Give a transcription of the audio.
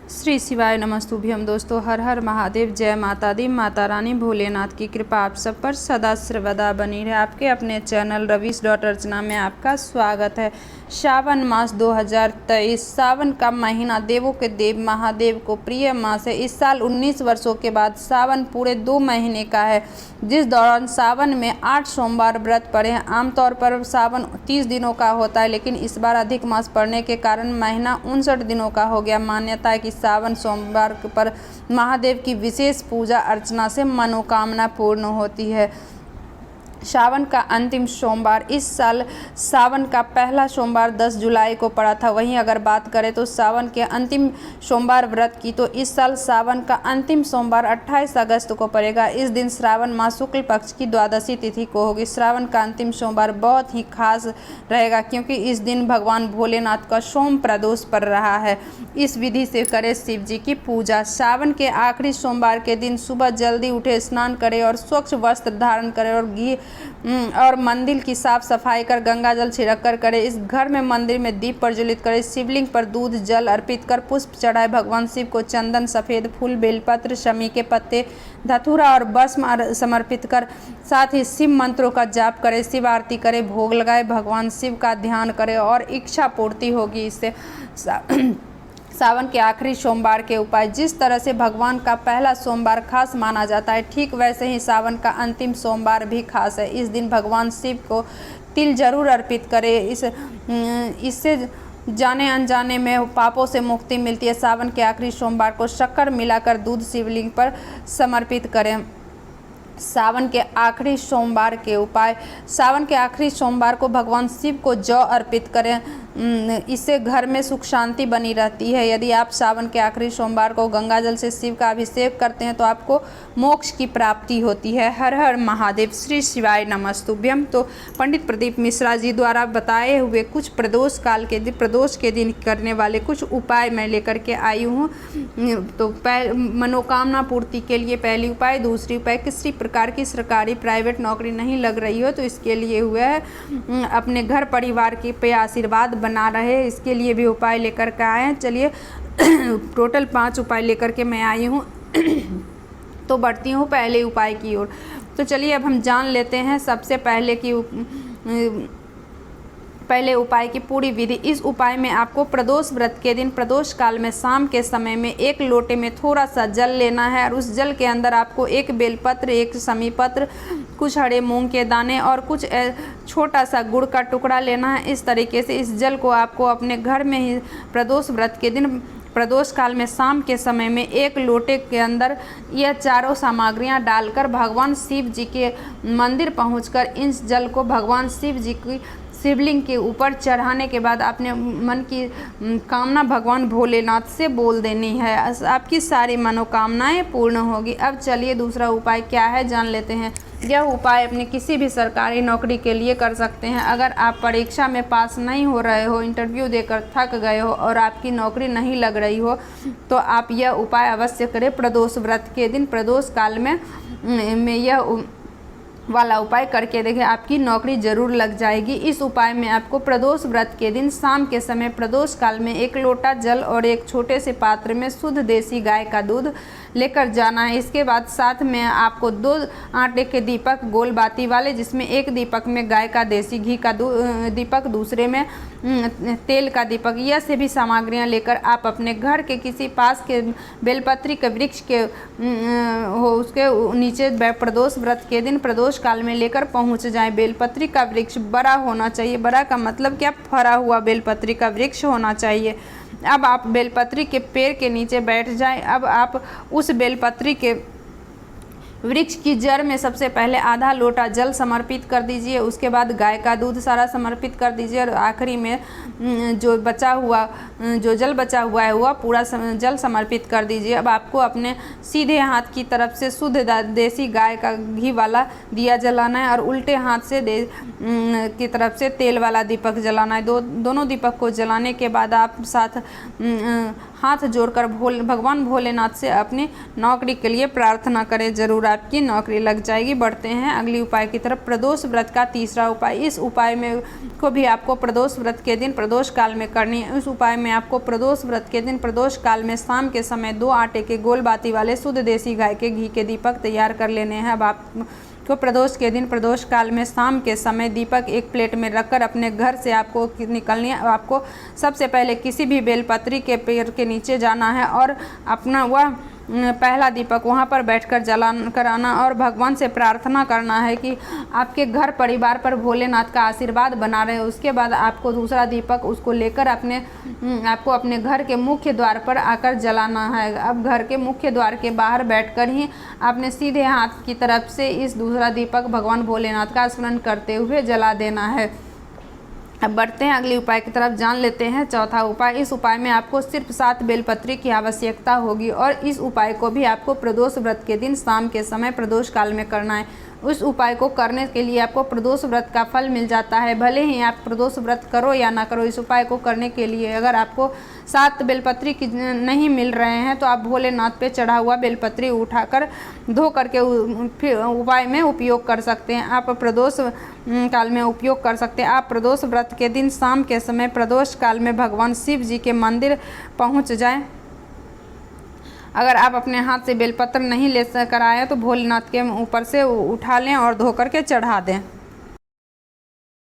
श्री शिवाय नमस्तुभ्यम। दोस्तों, हर हर महादेव, जय माता दी। माता रानी भोलेनाथ की कृपा आप सब पर सदा सर्वदा बनी रहे। आपके अपने चैनल रवीश डॉट अर्चना में आपका स्वागत है। श्रावण मास 2023, सावन का महीना देवों के देव महादेव को प्रिय मास है। इस साल 19 वर्षों के बाद सावन पूरे 2 महीने का है, जिस दौरान सावन में 8 सोमवार व्रत पड़े हैं। आमतौर पर सावन 30 दिनों का होता है, लेकिन इस बार अधिक मास पड़ने के कारण महीना 59 दिनों का हो गया। मान्यता है कि सावन सोमवार पर महादेव की विशेष पूजा अर्चना से मनोकामना पूर्ण होती है। सावन का अंतिम सोमवार, इस साल सावन का पहला सोमवार 10 जुलाई को पड़ा था। वहीं अगर बात करें तो सावन के अंतिम सोमवार व्रत की, तो इस साल सावन का अंतिम सोमवार 28 अगस्त को पड़ेगा। इस दिन श्रावण मास शुक्ल पक्ष की द्वादशी तिथि को होगी। श्रावण का अंतिम सोमवार बहुत ही खास रहेगा, क्योंकि इस दिन भगवान भोलेनाथ का सोम प्रदोष पड़ रहा है। इस विधि से करें शिव जी की पूजा। सावन के आखिरी सोमवार के दिन सुबह जल्दी उठे, स्नान करें और स्वच्छ वस्त्र धारण करें और घी और मंदिर की साफ सफाई कर गंगा जल छिड़क कर करें। इस घर में मंदिर में दीप प्रज्वलित करें, शिवलिंग पर दूध जल अर्पित कर पुष्प चढ़ाए। भगवान शिव को चंदन, सफ़ेद फूल, बेलपत्र, शमी के पत्ते, धतूरा और भस्म समर्पित कर साथ ही शिव मंत्रों का जाप करें, शिव आरती करें, भोग लगाए, भगवान शिव का ध्यान करें और इच्छा पूर्ति होगी। इससे सावन के आखिरी सोमवार के उपाय। जिस तरह से भगवान का पहला सोमवार खास माना जाता है, ठीक वैसे ही सावन का अंतिम सोमवार भी खास है। इस दिन भगवान शिव को तिल जरूर अर्पित करें। इससे जाने अनजाने में पापों से मुक्ति मिलती है। सावन के आखिरी सोमवार को शक्कर मिलाकर दूध शिवलिंग पर समर्पित करें। सावन के आखिरी सोमवार के उपाय। सावन के आखिरी सोमवार को भगवान शिव को जौ अर्पित करें, इससे घर में सुख शांति बनी रहती है। यदि आप सावन के आखिरी सोमवार को गंगा जल से शिव का अभिषेक करते हैं तो आपको मोक्ष की प्राप्ति होती है। हर हर महादेव। श्री शिवाय नमस्तुभ्यम। तो पंडित प्रदीप मिश्रा जी द्वारा बताए हुए कुछ प्रदोष के दिन करने वाले कुछ उपाय मैं लेकर के आई हूँ। तो मनोकामना पूर्ति के लिए पहली उपाय। दूसरी उपाय, किसी प्रकार की सरकारी प्राइवेट नौकरी नहीं लग रही हो तो इसके लिए हुआ है अपने घर परिवार के पे आशीर्वाद बना रहे, इसके लिए भी उपाय लेकर के आए हैं। चलिए टोटल 5 उपाय लेकर के मैं आई हूँ। तो बढ़ती हूँ पहले उपाय की ओर। तो चलिए अब हम जान लेते हैं सबसे पहले उपाय की पूरी विधि। इस उपाय में आपको प्रदोष व्रत के दिन प्रदोष काल में शाम के समय में 1 लोटे में थोड़ा सा जल लेना है और उस जल के अंदर आपको 1 बेलपत्र, 1 शमी पत्र, कुछ हरे मूंग के दाने और कुछ छोटा सा गुड़ का टुकड़ा लेना है। इस तरीके से इस जल को आपको अपने घर में ही प्रदोष व्रत के दिन प्रदोष काल में शाम के समय में 1 लोटे के अंदर यह चारों सामग्रियां डालकर भगवान शिव जी के मंदिर पहुंचकर इस जल को भगवान शिव जी की शिवलिंग के ऊपर चढ़ाने के बाद अपने मन की कामना भगवान भोलेनाथ से बोल देनी है। आपकी सारी मनोकामनाएं पूर्ण होगी। अब चलिए दूसरा उपाय क्या है जान लेते हैं। यह उपाय अपने किसी भी सरकारी नौकरी के लिए कर सकते हैं। अगर आप परीक्षा में पास नहीं हो रहे हो, इंटरव्यू देकर थक गए हो और आपकी नौकरी नहीं लग रही हो, तो आप यह उपाय अवश्य करें। प्रदोष व्रत के दिन प्रदोष काल में यह वाला उपाय करके देखें, आपकी नौकरी जरूर लग जाएगी। इस उपाय में आपको प्रदोष व्रत के दिन शाम के समय प्रदोष काल में 1 लोटा जल और एक छोटे से पात्र में शुद्ध देसी गाय का दूध लेकर जाना है। इसके बाद साथ में आपको 2 आटे के दीपक गोल बाती वाले, जिसमें एक दीपक में गाय का देसी घी का दीपक, दूसरे में तेल का दीपक, यह सभी सामग्रियां लेकर आप अपने घर के किसी पास के बेलपत्री के वृक्ष के उसके नीचे प्रदोष व्रत के दिन प्रदोष काल में लेकर पहुंच जाएं। बेलपत्री का वृक्ष बड़ा होना चाहिए। बड़ा का मतलब क्या, फरा हुआ बेलपत्री का वृक्ष होना चाहिए। अब आप बेलपत्री के पेड़ के नीचे बैठ जाएं। अब आप उस बेलपत्री के वृक्ष की जड़ में सबसे पहले आधा लोटा जल समर्पित कर दीजिए। उसके बाद गाय का दूध सारा समर्पित कर दीजिए और आखिरी में जो जल बचा हुआ है वह पूरा जल समर्पित कर दीजिए। अब आपको अपने सीधे हाथ की तरफ से शुद्ध देसी गाय का घी वाला दिया जलाना है और उल्टे हाथ से की तरफ से तेल वाला दीपक जलाना है। दोनों दीपक को जलाने के बाद आप साथ हाथ जोड़कर भगवान भोलेनाथ से अपनी नौकरी के लिए प्रार्थना करें, जरूर आपकी नौकरी लग जाएगी। बढ़ते हैं अगली उपाय की तरफ। प्रदोष व्रत का तीसरा उपाय। इस उपाय में को भी आपको प्रदोष व्रत के दिन प्रदोष काल में करनी है। इस उपाय में आपको प्रदोष व्रत के दिन प्रदोष काल में शाम के समय 2 आटे के गोल बाती वाले शुद्ध देसी गाय के घी के दीपक तैयार कर लेने हैं। अब आपको प्रदोष के दिन प्रदोष काल में शाम के समय दीपक एक प्लेट में रखकर अपने घर से आपको निकलनी है। आपको सबसे पहले किसी भी बेलपत्री के पेड़ के नीचे जाना है और अपना वह पहला दीपक वहां पर बैठकर जला कर आना और भगवान से प्रार्थना करना है कि आपके घर परिवार पर भोलेनाथ का आशीर्वाद बना रहे। उसके बाद आपको दूसरा दीपक उसको लेकर आपको अपने घर के मुख्य द्वार पर आकर जलाना है। अब घर के मुख्य द्वार के बाहर बैठकर ही आपने सीधे हाथ की तरफ से इस दूसरा दीपक भगवान भोलेनाथ का स्मरण करते हुए जला देना है। अब बढ़ते हैं अगले उपाय की तरफ, जान लेते हैं चौथा उपाय। इस उपाय में आपको सिर्फ 7 बेलपत्री की आवश्यकता होगी और इस उपाय को भी आपको प्रदोष व्रत के दिन शाम के समय प्रदोष काल में करना है। उस उपाय को करने के लिए आपको प्रदोष व्रत का फल मिल जाता है, भले ही आप प्रदोष व्रत करो या ना करो। इस उपाय को करने के लिए अगर आपको 7 बेलपत्री की नहीं मिल रहे हैं तो आप भोलेनाथ पे चढ़ा हुआ बेलपत्री उठाकर धो करके उपाय में उपयोग कर सकते हैं। आप प्रदोष काल में उपयोग कर सकते हैं। आप प्रदोष व्रत के दिन शाम के समय प्रदोष काल में भगवान शिव जी के मंदिर पहुँच जाएं। अगर आप अपने हाथ से बेलपत्र नहीं ले कर आए तो भोलेनाथ के ऊपर से उठा लें और धो करके चढ़ा दें।